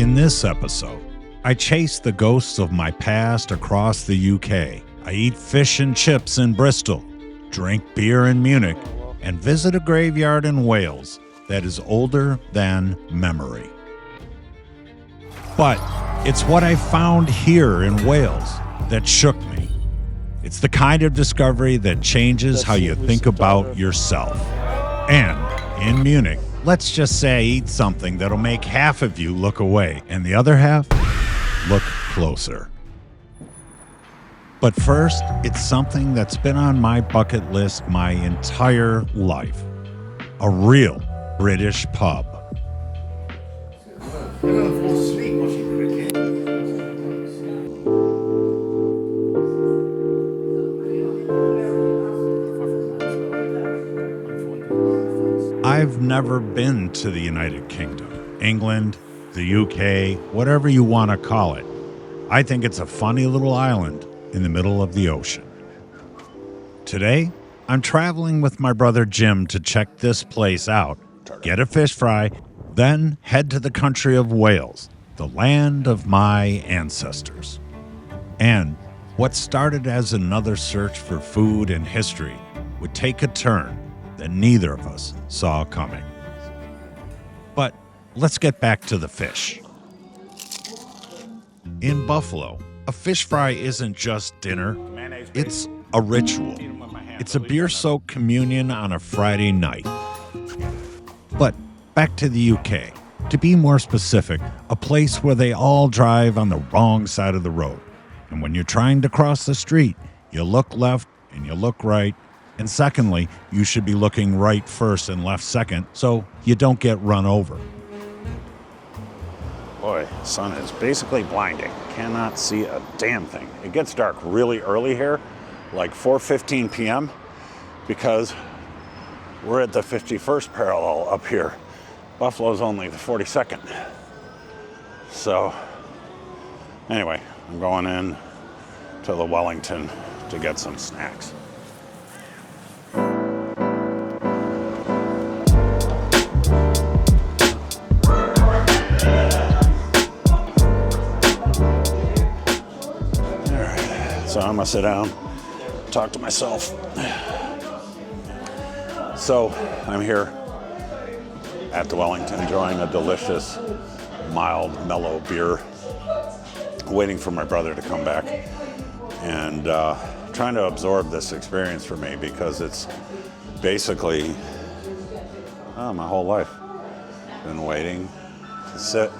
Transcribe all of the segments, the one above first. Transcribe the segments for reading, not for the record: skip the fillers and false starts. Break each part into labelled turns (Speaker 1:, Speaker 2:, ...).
Speaker 1: In this episode, I chase the ghosts of my past across the UK. I eat fish and chips in Bristol, drink beer in Munich, and visit a graveyard in Wales that is older than memory. But it's what I found here in Wales that shook me. It's the kind of discovery that changes how you think about yourself. And in Munich, let's just say I eat something that'll make half of you look away and the other half look closer. But first, it's something that's been on my bucket list my entire life. A real British pub. I've never been to the United Kingdom, England, the UK, whatever you want to call it. I think it's a funny little island in the middle of the ocean. Today, I'm traveling with my brother Jim to check this place out, get a fish fry, then head to the country of Wales, the land of my ancestors. And what started as another search for food and history would take a turn that neither of us saw coming. But let's get back to the fish. In Buffalo, a fish fry isn't just dinner, it's a ritual. It's a beer-soaked communion on a Friday night. But back to the UK. To be more specific, a place where they all drive on the wrong side of the road. And when you're trying to cross the street, you look left and you look right. And secondly, you should be looking right first and left second so you don't get run over.
Speaker 2: Boy, sun is basically blinding. Cannot see a damn thing. It gets dark really early here, like 4:15 p.m. because we're at the 51st parallel up here. Buffalo's only the 42nd. So anyway, I'm going in to the Wellington to get some snacks. So I'm gonna sit down, talk to myself. So I'm here at the Wellington enjoying a delicious, mild, mellow beer, waiting for my brother to come back and trying to absorb this experience for me because it's basically my whole life. Been waiting to sit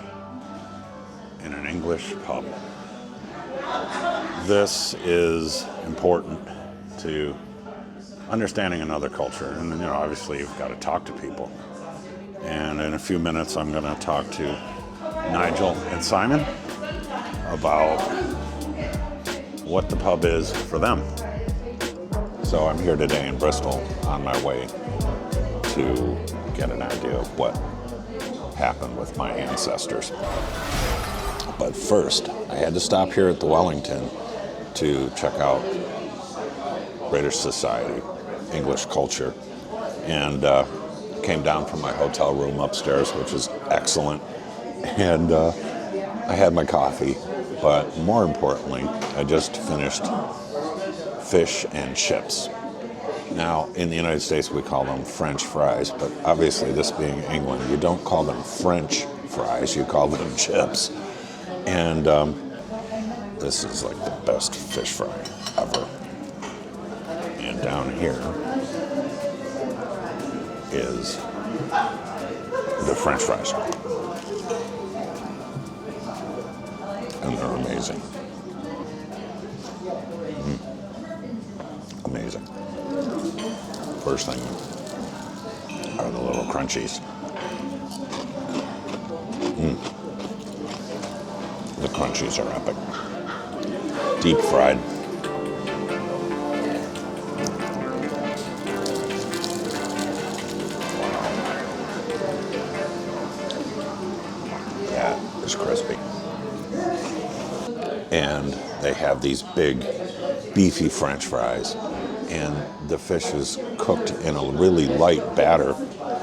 Speaker 2: in an English pub. This is important to understanding another culture. And, obviously you've got to talk to people. And in a few minutes, I'm going to talk to Nigel and Simon about what the pub is for them. So I'm here today in Bristol on my way to get an idea of what happened with my ancestors. But first, I had to stop here at the Wellington to check out British society, English culture, and came down from my hotel room upstairs, which is excellent, and I had my coffee, but more importantly, I just finished fish and chips. Now, in the United States, we call them French fries, but obviously this being England, you don't call them French fries, you call them chips. And this is like the best fish fry ever. And down here is the French fries. And they're amazing. Amazing. First thing are the little crunchies. The crunchies are epic. Deep fried. That is crispy. And they have these big, beefy French fries. And the fish is cooked in a really light batter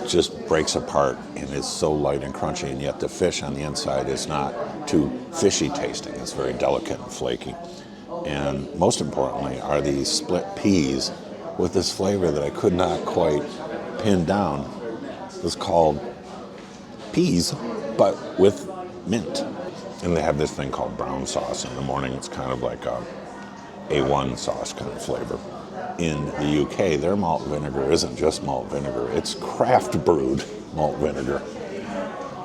Speaker 2: just breaks apart and is so light and crunchy, and yet the fish on the inside is not too fishy tasting. It's very delicate and flaky. And most importantly are these split peas with this flavor that I could not quite pin down. It's called peas, but with mint. And they have this thing called brown sauce. In the morning, it's kind of like a A1 sauce kind of flavor. In the UK, their malt vinegar isn't just malt vinegar. It's craft brewed malt vinegar,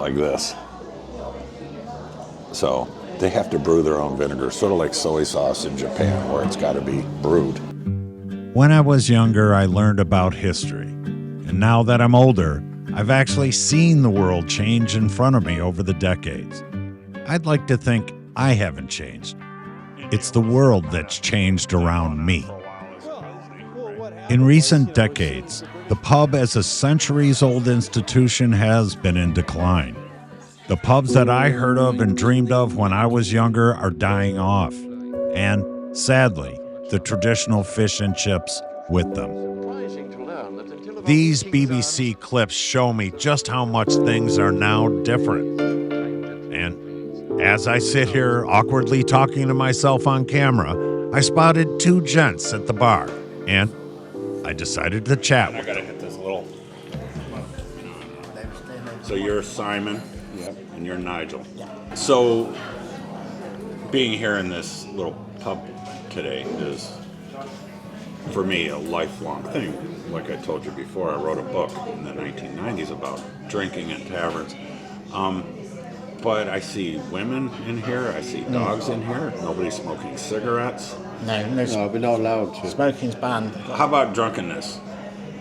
Speaker 2: like this. So they have to brew their own vinegar, sort of like soy sauce in Japan, where it's got to be brewed.
Speaker 1: When I was younger, I learned about history. And now that I'm older, I've actually seen the world change in front of me over the decades. I'd like to think I haven't changed. It's the world that's changed around me. In recent decades, the pub as a centuries-old institution has been in decline. The pubs that I heard of and dreamed of when I was younger are dying off. And, sadly, the traditional fish and chips with them. These BBC clips show me just how much things are now different. And as I sit here awkwardly talking to myself on camera, I spotted two gents at the bar, and I decided to chat.
Speaker 2: I gotta hit this little. So you're Simon, and you're Nigel. So being here in this little pub today is, for me, a lifelong thing. Like I told you before, I wrote a book in the 1990s about drinking in taverns. But I see women in here, I see dogs in here, nobody's smoking cigarettes.
Speaker 3: No,
Speaker 4: we're not allowed to.
Speaker 3: smoking's banned.
Speaker 2: How about drunkenness?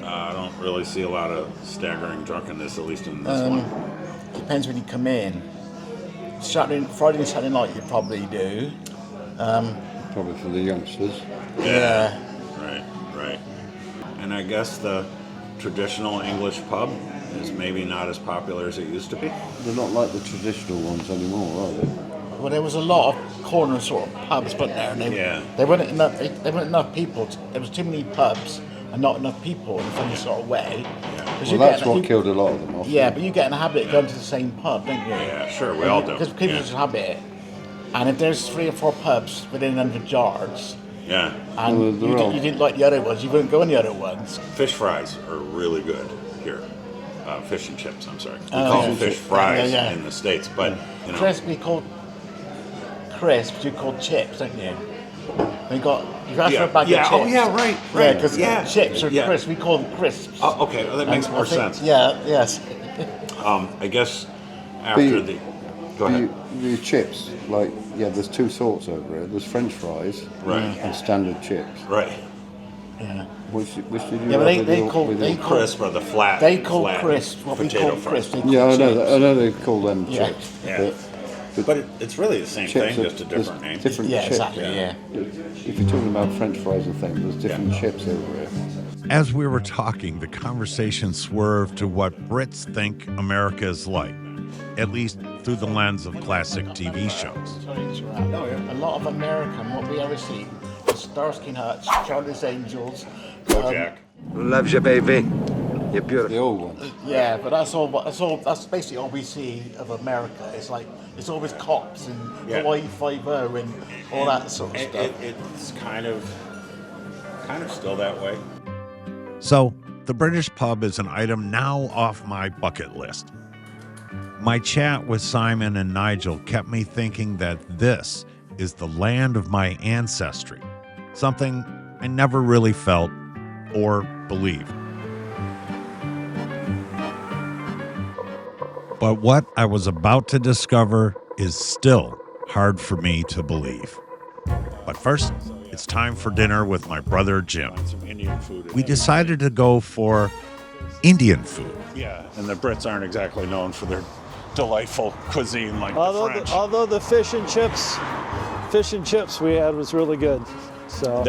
Speaker 2: I don't really see a lot of staggering drunkenness, at least in this one.
Speaker 3: Depends when you come in. Friday and Saturday night you probably do.
Speaker 4: Probably for the youngsters.
Speaker 3: Yeah.
Speaker 2: Right. And I guess the traditional English pub is maybe not as popular as it used to be.
Speaker 4: They're not like the traditional ones anymore, are they?
Speaker 3: Well, there was a lot of corner sort of pubs, weren't there? And there weren't enough. There weren't enough people. There was too many pubs and not enough people in a funny sort of way.
Speaker 4: Well, that's what killed a lot of them off.
Speaker 3: Yeah, but you get in a habit of going to the same pub, don't you?
Speaker 2: Yeah, sure, we all do.
Speaker 3: Because people just habit. And if there's 3 or 4 pubs within 100 yards, and you didn't like the other ones, you wouldn't go in the other ones.
Speaker 2: Fish fries are really good here. Fish and chips, I'm sorry. We call them fish fries in the States, but you know.
Speaker 3: Crisp, we call crisps, you call chips, don't you? You've asked for a bag of chips.
Speaker 2: Oh, yeah, right.
Speaker 3: Yeah, because chips are crisps, we call them crisps.
Speaker 2: Oh, okay, well, that makes more sense.
Speaker 3: Yes.
Speaker 2: I guess after Go ahead.
Speaker 4: The chips, there's 2 sorts over here. There's French fries and standard chips.
Speaker 2: Right.
Speaker 3: Yeah.
Speaker 4: Which did you
Speaker 3: but they call
Speaker 2: crisp or the flat.
Speaker 3: They call crisp what we call crisp.
Speaker 4: I know they call them chips.
Speaker 2: Yeah. But it's really the same thing, just a different name.
Speaker 4: Different chips.
Speaker 3: Exactly,
Speaker 4: If you're talking about French fries and things, there's different chips over here.
Speaker 1: As we were talking, the conversation swerved to what Brits think America is like, at least through the lens of classic TV shows.
Speaker 3: A lot of American, what we ever see, is Starsky and Hutch, Charlie's Angels,
Speaker 2: Bojack.
Speaker 5: Love you, baby. You're beautiful.
Speaker 4: The old ones.
Speaker 3: Yeah, but that's basically all we see of America. It's like it's always cops and Hawaii Five-0 and all that sort of stuff.
Speaker 2: It's kind of still that way.
Speaker 1: So, the British pub is an item now off my bucket list. My chat with Simon and Nigel kept me thinking that this is the land of my ancestry, something I never really felt or believed. But what I was about to discover is still hard for me to believe. But first, it's time for dinner with my brother Jim.
Speaker 2: Some Indian food.
Speaker 1: We decided to go for Indian food.
Speaker 2: Yeah, and the Brits aren't exactly known for their delightful cuisine like the French.
Speaker 6: Although the fish and chips we had was really good. So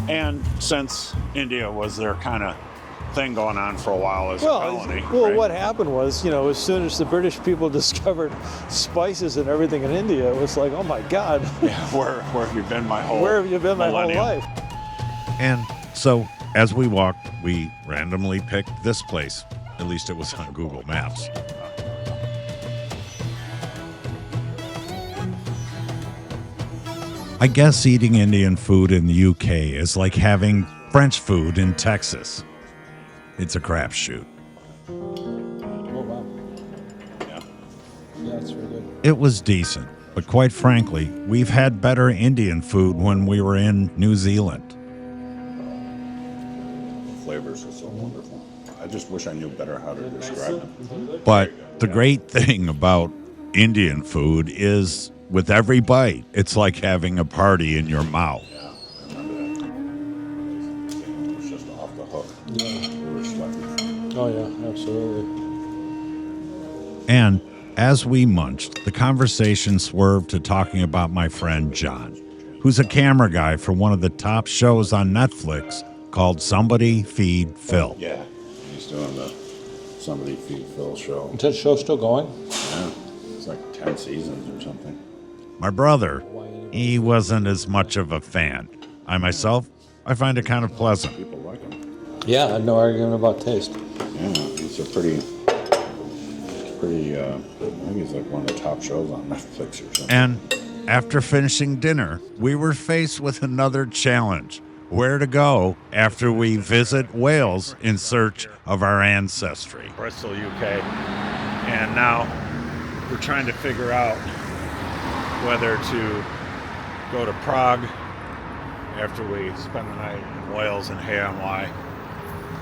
Speaker 2: And since India was their kind of thing going on for a while as a colony.
Speaker 6: What happened was, as soon as the British people discovered spices and everything in India, it was like, oh my God.
Speaker 2: Yeah, where have you been my whole
Speaker 6: Where have you been my whole life?
Speaker 1: And so, As we walked, we randomly picked this place. At least it was on Google Maps. I guess eating Indian food in the UK is like having French food in Texas. It's a crapshoot.
Speaker 6: Oh, wow.
Speaker 2: Yeah.
Speaker 6: Yeah, it's really good.
Speaker 1: It was decent, but quite frankly, we've had better Indian food when we were in New Zealand.
Speaker 2: The flavors are so wonderful. I just wish I knew better how to describe them.
Speaker 1: But the great thing about Indian food is with every bite, it's like having a party in your mouth.
Speaker 2: Yeah, I remember that. It was just off the hook.
Speaker 6: Yeah.
Speaker 2: We were sweating.
Speaker 6: Oh, yeah, absolutely.
Speaker 1: And as we munched, the conversation swerved to talking about my friend John, who's a camera guy for one of the top shows on Netflix called Somebody Feed Phil.
Speaker 2: Yeah, he's doing the Somebody Feed Phil show.
Speaker 6: Is that show still going?
Speaker 2: Yeah, it's like 10 seasons or something.
Speaker 1: My brother, he wasn't as much of a fan. I myself, I find it kind of pleasant.
Speaker 2: People like him.
Speaker 6: Yeah, no argument about taste.
Speaker 2: Yeah, he's a pretty, I think he's like one of the top shows on Netflix or something.
Speaker 1: And after finishing dinner, we were faced with another challenge. Where to go after we visit Wales in search of our ancestry. Bristol, UK. And now we're trying to figure out whether to go to Prague after we spend the night in Wales and Hay-on-Wye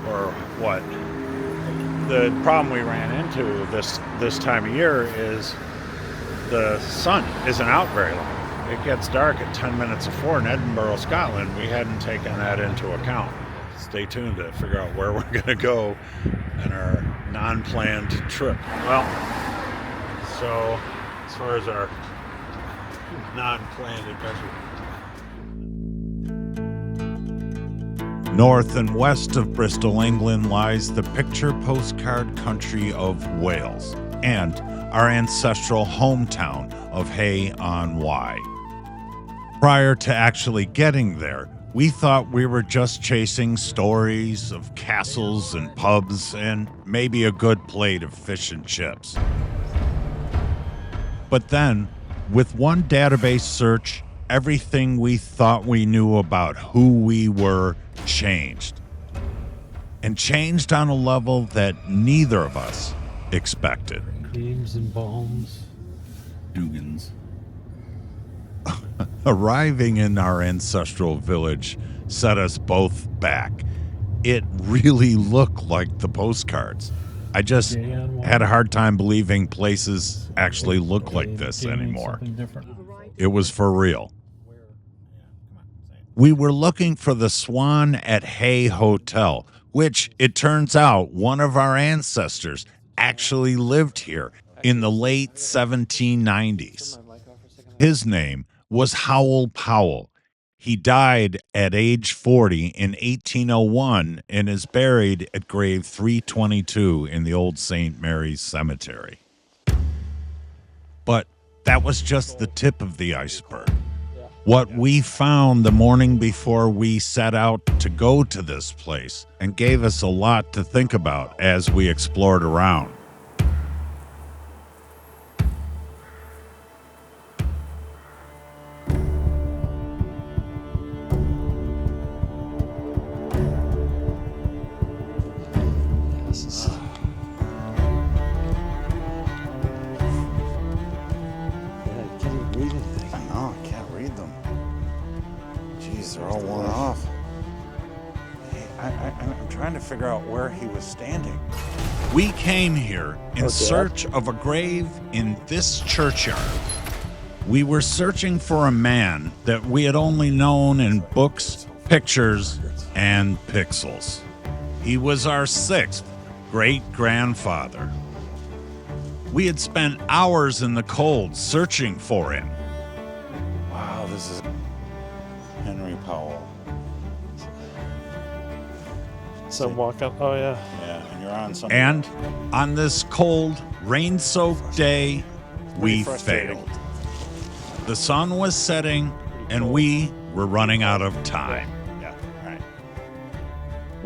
Speaker 1: or what. The problem we ran into this time of year is the sun isn't out very long. It gets dark at 10 minutes of 4 in Edinburgh, Scotland. We hadn't taken that into account. Stay tuned to figure out where we're going to go in our non-planned trip. Well, so as far as our non-planned adventure. North and west of Bristol, England, lies the picture postcard country of Wales and our ancestral hometown of Hay-on-Wye. Prior to actually getting there, we thought we were just chasing stories of castles and pubs and maybe a good plate of fish and chips. But then, with one database search, everything we thought we knew about who we were changed. And changed on a level that neither of us expected.
Speaker 6: Creams and balms.
Speaker 2: Dugans.
Speaker 1: Arriving in our ancestral village set us both back. It really looked like the postcards. I just had a hard time believing places actually look like this anymore. It was for real. We were looking for the Swan at Hay Hotel, which it turns out one of our ancestors actually lived here in the late 1790s. His name was Howell Powell. He died at age 40 in 1801 and is buried at grave 322 in the Old St. Mary's Cemetery. But that was just the tip of the iceberg. What we found the morning before we set out to go to this place and gave us a lot to think about as we explored around. I'm trying to figure out where he was standing. We came here in search of a grave in this churchyard. We were searching for a man that we had only known in books, pictures, and pixels. He was our 6th great-grandfather. We had spent hours in the cold searching for him.
Speaker 2: Wow, this is Henry Powell.
Speaker 6: Some walk up. Oh, yeah.
Speaker 2: Yeah, and you're on some.
Speaker 1: And on this cold, rain-soaked day, we failed. The sun was setting, and we were running out of time.
Speaker 2: Yeah, right.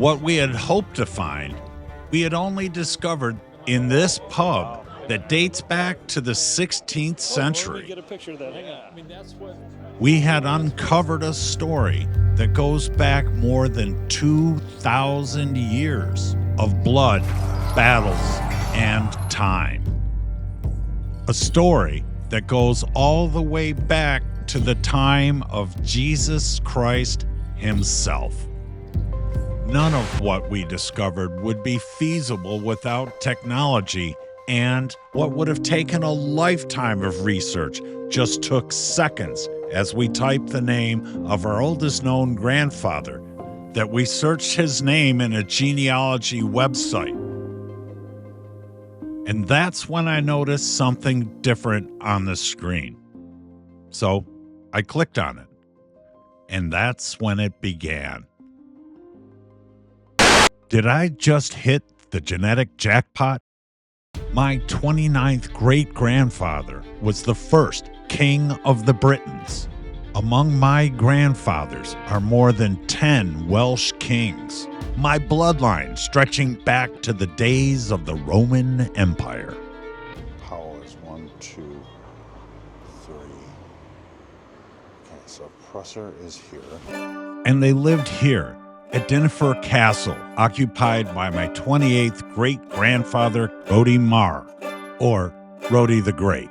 Speaker 1: What we had hoped to find, we had only discovered in this pub that dates back to the 16th century.
Speaker 6: Get a picture of that. Hang on. I mean, that's what...
Speaker 1: We had uncovered a story that goes back more than 2,000 years of blood, battles, and time. A story that goes all the way back to the time of Jesus Christ himself. None of what we discovered would be feasible without technology, and what would have taken a lifetime of research just took seconds as we typed the name of our oldest known grandfather, that we searched his name in a genealogy website. And that's when I noticed something different on the screen. So I clicked on it, and that's when it began. Did I just hit the genetic jackpot? My 29th great-grandfather was the first king of the Britons. Among my grandfathers are more than 10 Welsh kings, my bloodline stretching back to the days of the Roman Empire.
Speaker 2: Powell is 1, 2, 3. Okay, so Prusser is here.
Speaker 1: And they lived here at Dineffer Castle, occupied by my 28th great-grandfather, Rody Marr, or Rody the Great.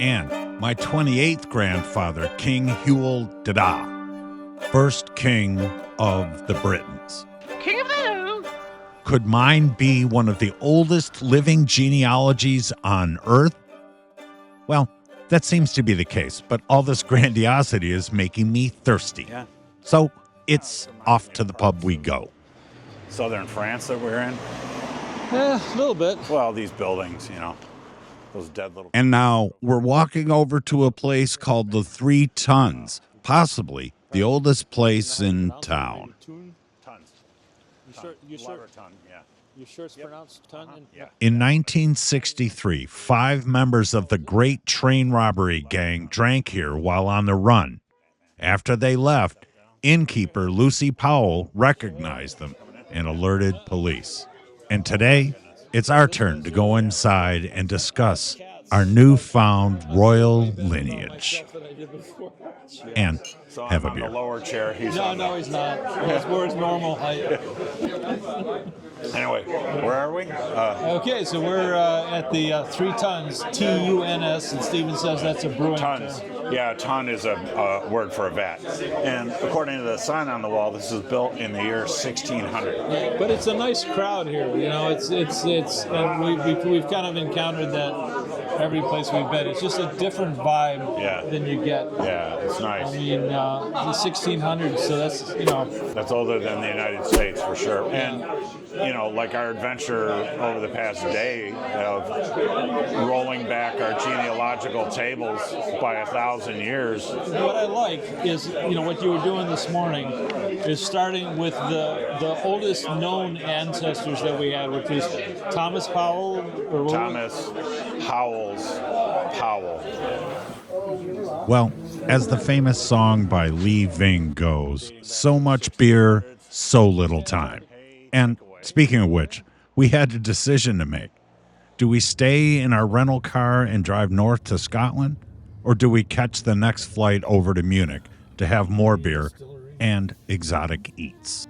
Speaker 1: And my 28th grandfather, King Hewel Dada, first king of the Britons.
Speaker 7: King of the Hill!
Speaker 1: Could mine be one of the oldest living genealogies on Earth? Well, that seems to be the case, but all this grandiosity is making me thirsty.
Speaker 2: Yeah.
Speaker 1: So it's off to the pub we go.
Speaker 2: Southern France that we're in.
Speaker 6: A little bit.
Speaker 2: Well, these buildings, those dead little...
Speaker 1: And now we're walking over to a place called the 3 Tons, possibly the oldest place in town.
Speaker 2: Tons.
Speaker 6: You sure?
Speaker 2: Ton, yeah.
Speaker 6: You sure it's pronounced ton?
Speaker 2: Yeah.
Speaker 1: In 1963, 5 members of the Great Train Robbery gang drank here while on the run. After they left, innkeeper Lucy Powell recognized them and alerted police. And today, it's our turn to go inside and discuss our newfound royal lineage. And
Speaker 2: So
Speaker 1: have
Speaker 2: I'm
Speaker 1: a
Speaker 2: on
Speaker 1: beer.
Speaker 2: the lower chair. He's
Speaker 6: No,
Speaker 2: on
Speaker 6: no, he's not. We're his normal height.
Speaker 2: Anyway, where are we?
Speaker 6: Okay, so we're at the 3 Tons, T-U-N-S, and Steven says that's a brewing
Speaker 2: Tons.
Speaker 6: term.
Speaker 2: Yeah, a ton is a word for a vat. And according to the sign on the wall, this was built in the year 1600.
Speaker 6: But it's a nice crowd here. And we've kind of encountered that every place we've been. It's just a different vibe than you get.
Speaker 2: Yeah, it's nice.
Speaker 6: I mean, the 1600s, so
Speaker 2: That's older than the United States for sure. And, like our adventure over the past day of rolling back our genealogical tables by 1,000 years.
Speaker 6: What I like is, what you were doing this morning is starting with the oldest known ancestors that we had, which is Thomas Powell.
Speaker 2: Thomas Howells Powell.
Speaker 1: Well, as the famous song by Lee Ving goes, so much beer, so little time. And speaking of which, we had a decision to make. Do we stay in our rental car and drive north to Scotland? Or do we catch the next flight over to Munich to have more beer and exotic eats?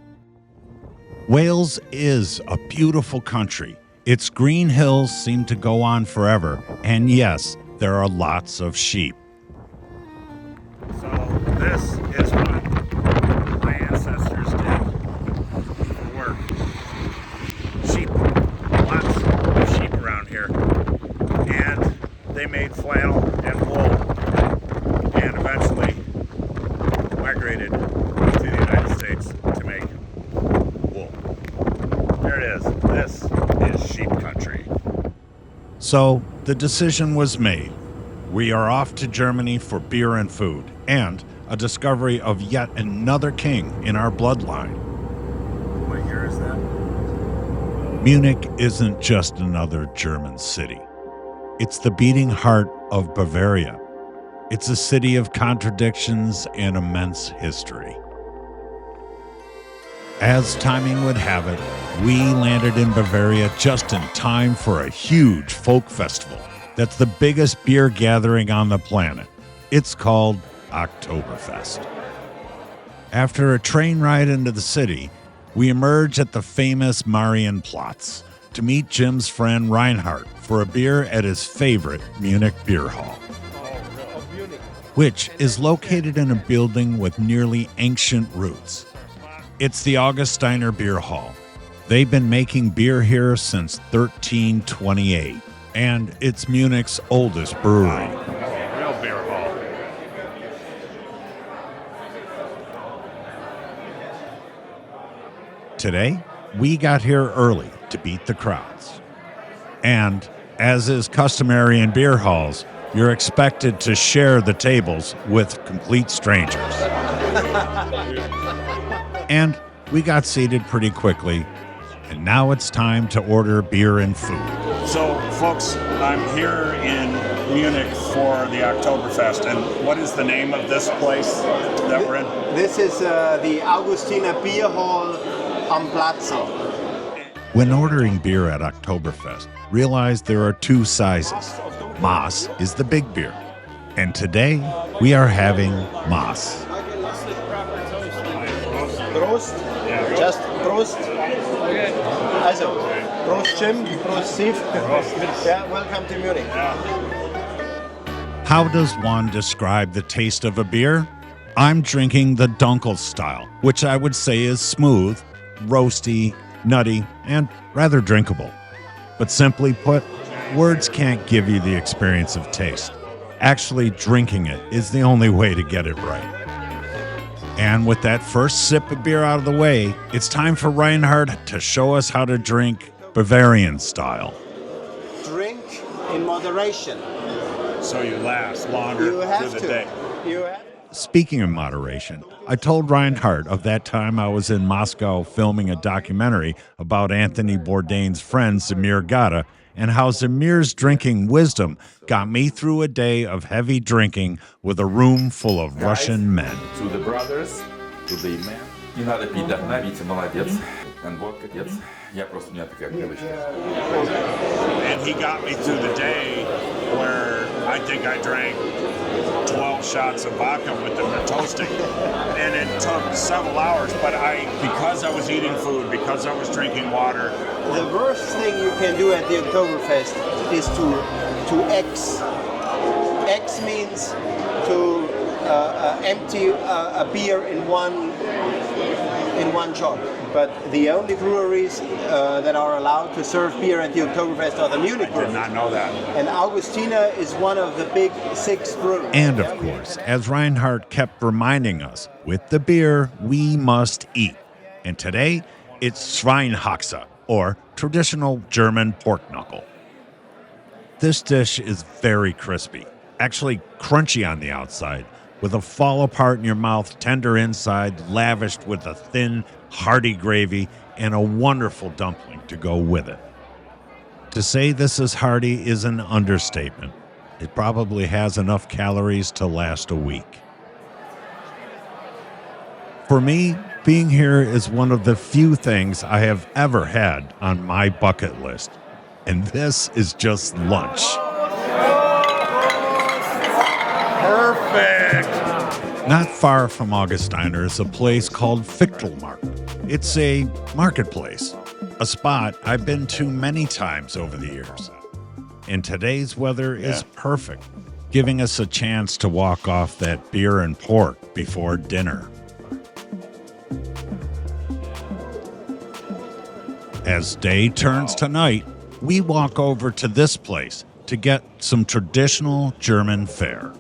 Speaker 1: Wales is a beautiful country. Its green hills seem to go on forever. And yes, there are lots of sheep.
Speaker 2: So this is what my ancestors did for work. Sheep. Lots of sheep around here. And they made flannel and wool and eventually migrated to the United States to make wool. There it is. This is sheep country.
Speaker 1: So the decision was made. We are off to Germany for beer and food, and a discovery of yet another king in our bloodline.
Speaker 2: What year is that?
Speaker 1: Munich isn't just another German city. It's the beating heart of Bavaria. It's a city of contradictions and immense history. As timing would have it, we landed in Bavaria just in time for a huge folk festival that's the biggest beer gathering on the planet. It's called Oktoberfest. After a train ride into the city, we emerge at the famous Marienplatz to meet Jim's friend Reinhardt for a beer at his favorite Munich beer hall, which is located in a building with nearly ancient roots. It's the Augustiner Beer Hall. They've been making beer here since 1328, and it's Munich's oldest brewery.
Speaker 2: Real beer hall.
Speaker 1: Today, we got here early to beat the crowds. And, as is customary in beer halls, you're expected to share the tables with complete strangers. And we got seated pretty quickly, and now it's time to order beer and food.
Speaker 2: So, folks, I'm here in Munich for the Oktoberfest, and what is the name of this place that we're in?
Speaker 7: This is the Augustiner Beer Hall am Platz.
Speaker 1: When ordering beer at Oktoberfest, realize there are two sizes. Mass is the big beer, and today we are having Mass.
Speaker 7: Prost. Just Prost. Also, Prost Jim, Prost Steve. Yeah, welcome to Munich.
Speaker 1: How does one describe the taste of a beer? I'm drinking the Dunkel style, which I would say is smooth, roasty, nutty, and rather drinkable. But simply put, words can't give you the experience of taste. Actually drinking it is the only way to get it right. And with that first sip of beer out of the way, it's time for Reinhardt to show us how to drink Bavarian style.
Speaker 7: Drink in moderation.
Speaker 2: So you last longer
Speaker 7: You have
Speaker 2: through
Speaker 7: to.
Speaker 2: the day.
Speaker 7: You have.
Speaker 1: Speaking of moderation, I told Reinhardt of that time I was in Moscow filming a documentary about Anthony Bourdain's friend Zamir Gata, and how Zamir's drinking wisdom got me through a day of heavy drinking with a room full of Russian men.
Speaker 8: To the brothers, to the men. Не надо пить до дна, Витя, молодец. And водка, нет. Я просто, у меня такая привычка.
Speaker 2: And he got me through the day where I think I drank 12 shots of vodka with them toasting. And it took several hours, but because I was eating food, because I was drinking water.
Speaker 7: The worst thing you can do at the Oktoberfest is to X. X means to empty a beer in one shot. But the only breweries that are allowed to serve beer at the Oktoberfest are the Munich breweries.
Speaker 2: I did not know that.
Speaker 7: And Augustiner is one of the big 6 breweries.
Speaker 1: And of course, as Reinhardt kept reminding us, with the beer, we must eat. And today, it's Schweinehaxe, or traditional German pork knuckle. This dish is very crispy, actually crunchy on the outside, with a fall apart in your mouth, tender inside, lavished with a thin, hearty gravy and a wonderful dumpling to go with it. To say this is hearty is an understatement. It probably has enough calories to last a week. For me, being here is one of the few things I have ever had on my bucket list, and this is just lunch.
Speaker 2: Perfect.
Speaker 1: Not far from Augustiner is a place called Fichtelmarkt. It's a marketplace, a spot I've been to many times over the years. And today's weather is perfect, giving us a chance to walk off that beer and pork before dinner. As day turns to night, we walk over to this place to get some traditional German fare.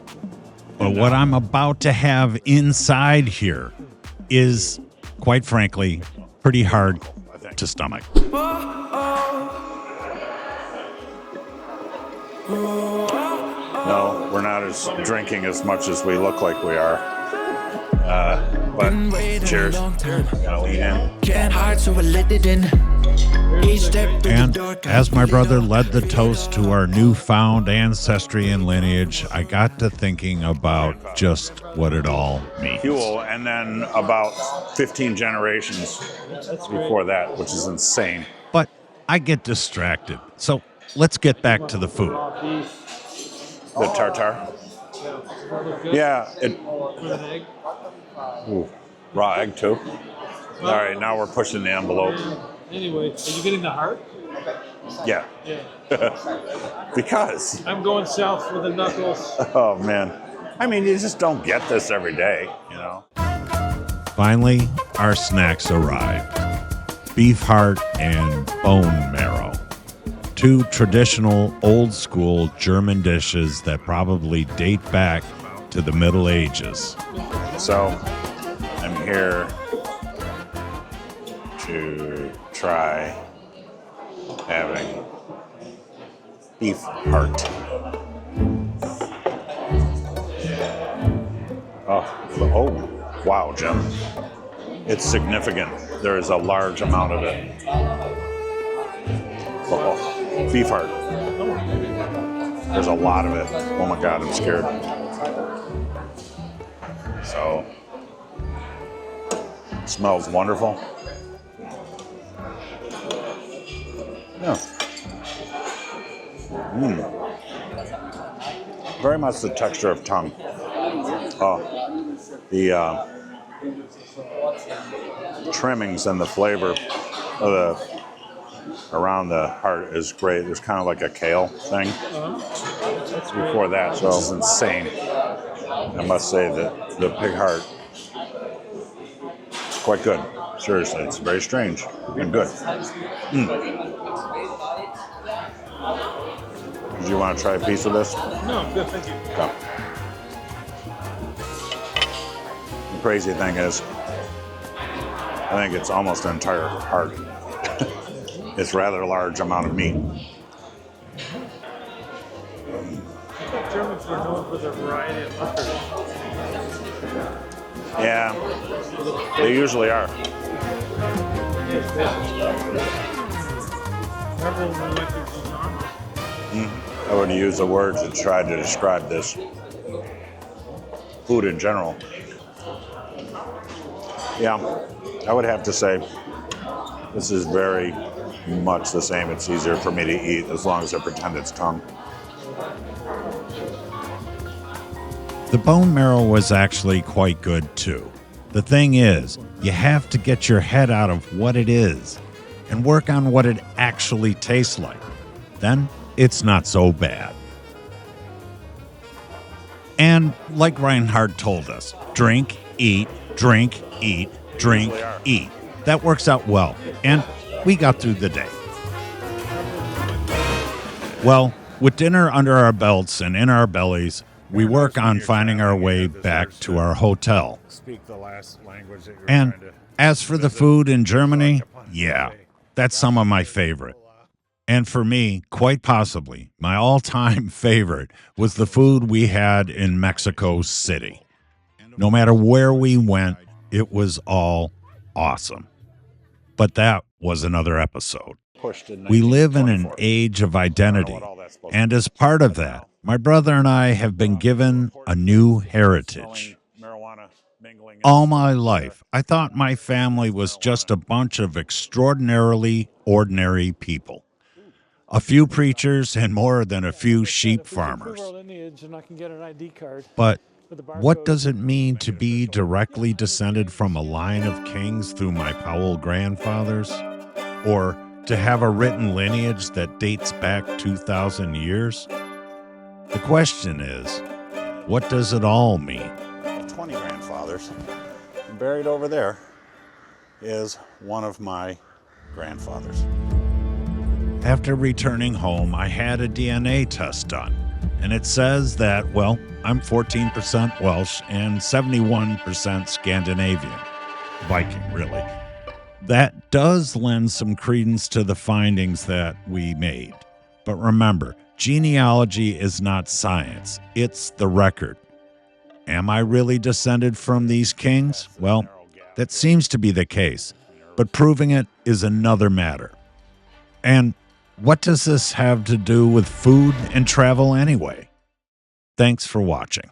Speaker 1: But what I'm about to have inside here is, quite frankly, pretty hard to stomach.
Speaker 2: No, we're not drinking as much as we look like we are. But cheers. Gotta lean in.
Speaker 9: Getting hard, so I let it in.
Speaker 1: And as my brother led the toast to our newfound ancestry and lineage, I got to thinking about just what it all means.
Speaker 2: Fuel, and then about 15 generations before that, which is insane.
Speaker 1: But I get distracted, so let's get back to the food.
Speaker 2: The tartare? Yeah. Ooh, raw egg, too. All right, now we're pushing the envelope.
Speaker 6: Anyway, are you getting the heart?
Speaker 2: Yeah. Because.
Speaker 6: I'm going south for the knuckles.
Speaker 2: Oh, man. I mean, you just don't get this every day, you know?
Speaker 1: Finally, our snacks arrived. Beef heart and bone marrow. Two traditional, old-school German dishes that probably date back to the Middle Ages.
Speaker 2: So, I'm here to try having beef heart. Oh, wow, Jim. It's significant. There is a large amount of it. Oh, beef heart. There's a lot of it. Oh my God, I'm scared. So, it smells wonderful. Yeah. Very much the texture of tongue. The trimmings and the flavor of the around the heart is great. There's kind of like a kale thing before that, so it's insane. I must say that the pig heart is quite good. Seriously, it's very strange and good. Did you want to try a piece of this?
Speaker 6: No, good, thank you.
Speaker 2: Okay. The crazy thing is, I think it's almost an entire heart. It's a rather large amount of meat.
Speaker 6: I thought Germans were known for their variety of peppers.
Speaker 2: Yeah, they usually are.
Speaker 6: Remember when we went to Ghana?
Speaker 2: I would use the words to try to describe this food in general. Yeah, I would have to say this is very much the same. It's easier for me to eat as long as I pretend it's tongue.
Speaker 1: The bone marrow was actually quite good too. The thing is, you have to get your head out of what it is and work on what it actually tastes like. Then it's not so bad. And like Reinhard told us, drink, eat, drink, eat, drink, eat. That works out well, and we got through the day. Well, with dinner under our belts and in our bellies, we work on finding our way back to our hotel. And as for the food in Germany, yeah, that's some of my favorite. And for me, quite possibly, my all-time favorite was the food we had in Mexico City. No matter where we went, it was all awesome. But that was another episode. We live in an age of identity, and as part of that, my brother and I have been given a new heritage. All my life, I thought my family was just a bunch of extraordinarily ordinary people. A few preachers and more than a few sheep farmers. But what does it mean to be directly descended from a line of kings through my Powell grandfathers? Or to have a written lineage that dates back 2,000 years? The question is, what does it all mean?
Speaker 2: 20 grandfathers. Buried over there is one of my grandfathers.
Speaker 1: After returning home, I had a DNA test done, and it says that, well, I'm 14% Welsh and 71% Scandinavian. Viking, really. That does lend some credence to the findings that we made. But remember, genealogy is not science, it's the record. Am I really descended from these kings? Well, that seems to be the case, but proving it is another matter. And what does this have to do with food and travel anyway? Thanks for watching.